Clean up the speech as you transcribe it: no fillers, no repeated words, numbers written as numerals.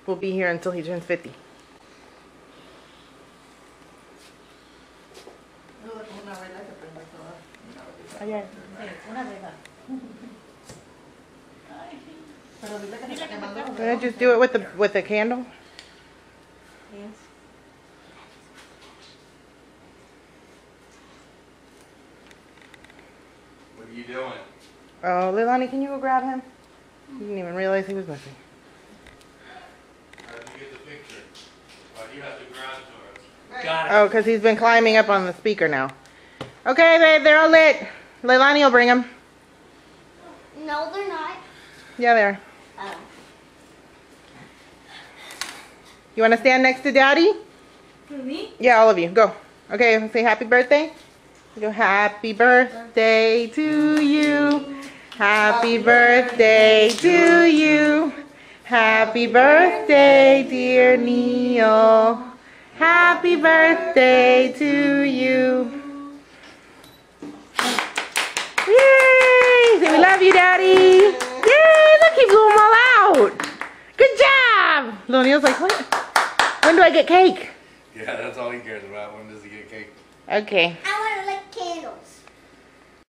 will be here until he turns 50. Can I just do it with the candle? Yes. What are you doing? Oh, Leilani, can you go grab him? You didn't even realize he was missing. How did you get the picture? Why do you have to ground to us? Got it. Oh, because he's been climbing up on the speaker now. Okay, babe, they're all lit. Leilani will bring them. No, they're not. Yeah, they are. Oh. You want to stand next to Daddy? For me? Yeah, all of you. Go. Okay, say happy birthday. Go, happy birthday to you. Happy birthday to you. Happy birthday, dear Neil. Happy birthday to you. Yay! Say we love you, Daddy. Yay! Look, he blew them all out. Good job. Little Neil's like, what? When do I get cake? Yeah, that's all he cares about. When does he get cake? Okay. I want to lick candles.